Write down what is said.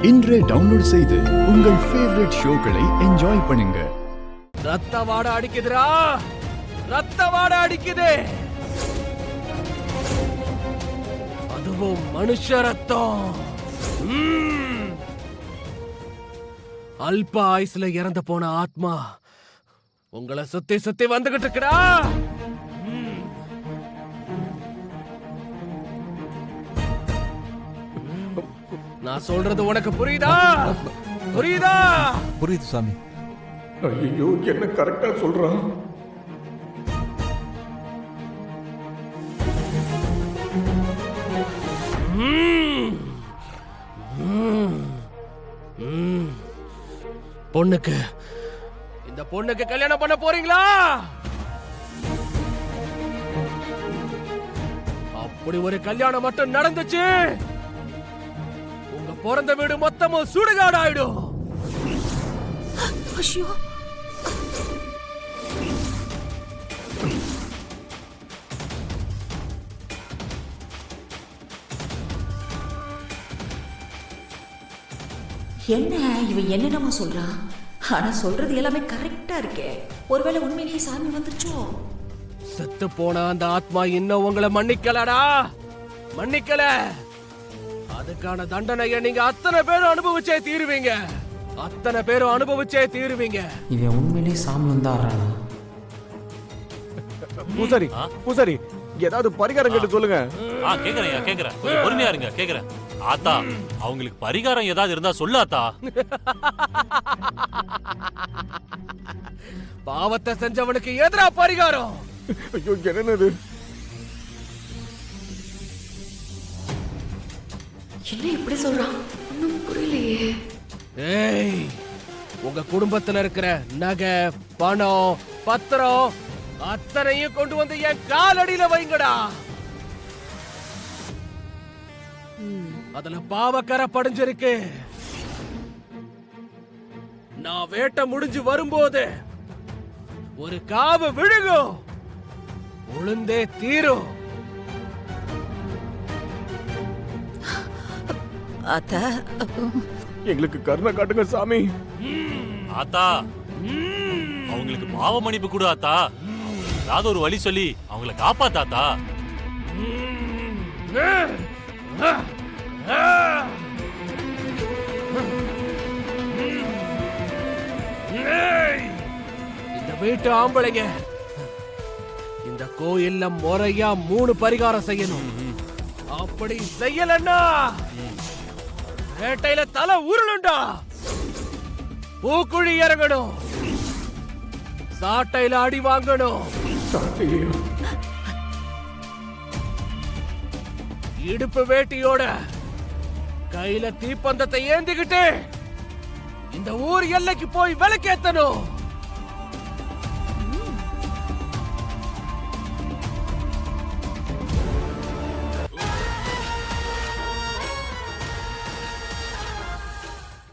இன்றே டவுன்லோட் செய்து உங்கள் ஃபேவரட் ஷோக்களை என்ஜாய் பண்ணுங்க. ரத்த வாட அடிக்குதுடா, ரத்த வாட அடிக்குது. அதுவும் மனுஷ ரத்தம். அல்ப ஆயுசுல இறந்து போன ஆத்மா உங்களை சுத்தி சுத்தி வந்துகிட்டு இருக்குடா. நான் சொல்றது உனக்கு புரியுதா? புரியுதா? புரியுது சாமி. ஐயோ, என்ன கரெக்டா சொல்றான்? பொண்ணுக்கு, இந்த பொண்ணுக்கு கல்யாணம் பண்ண போறீங்களா? அப்படி ஒரு கல்யாணம் மட்டும் நடந்துச்சு, உங்க பிறந்த வீடு மொத்தமும் சுடுகாடு ஆயிடும். என்ன இவன் என்னென்னமா சொல்றான்? ஆனா சொல்றது எல்லாமே கரெக்டா இருக்கே. ஒருவேளை உண்மையிலேயே சாமி வந்துருச்சோ? செத்து போன அந்த ஆத்மா இன்னும் உங்களை மன்னிக்கலடா, மன்னிக்கல. அதுக்கான தண்டனையை நீங்க அத்தனை பேரும் அனுபவிச்சே தீருவீங்க, அத்தனை பேரும் அனுபவிச்சே தீருவீங்க. இவன் உண்மையிலேயே சாமி வந்தாடுறானா? பூசாரி, பூசாரி, ஏதாவது பரிகாரம் கேட்டு சொல்லுங்க. கேக்குறேன், கொஞ்சம் பொறுமையா இருங்க, கேக்குறேன். ஆத்தா, அவங்களுக்கு பரிகாரம் ஏதாவது இருந்தா சொல்லு ஆத்தா. பாவத்தை செஞ்சவனுக்கு எதிரா பரிகாரம்? ஐயோ, என்னது? என்ன இப்படி சொல்றான்? ஒன்னும் புரியலையே. ஏய், உங்க குடும்பத்துல இருக்கிற நகை, பணம், பத்திரம் அத்தனையும் கொண்டு வந்து என் காலடியில வைங்கடா. அதுல பாவக்கரை படிஞ்சிருக்கு. நான் வேட்டை முடிஞ்சு வரும்போது ஒரு காவு விழுகும், உளுந்தே தீரும். அத்த, எங்களுக்கு கருணை காட்டுங்க சாமி. ஆத்தா, அவங்களுக்கு பாவ மன்னிப்பு கொடு ஆத்தா. ஏதாவது ஒரு வழி சொல்லி அவங்களை காப்பாத்தாத்தா. இந்த வீட்டு ஆம்பளைங்க இந்த கோயில்ல முறையா 3 பரிகாரம் செய்யணும். அப்படி செய்யலன்னா வேட்டையில தலை உருளுண்டா, பூக்குழி இறங்கணும், சாட்டையில அடி வாங்கணும், இடுப்பு வேட்டியோட கையில தீப்பந்தத்தை ஏந்திக்கிட்டு இந்த ஊர் எல்லைக்கு போய் விளக்கேத்தணும்.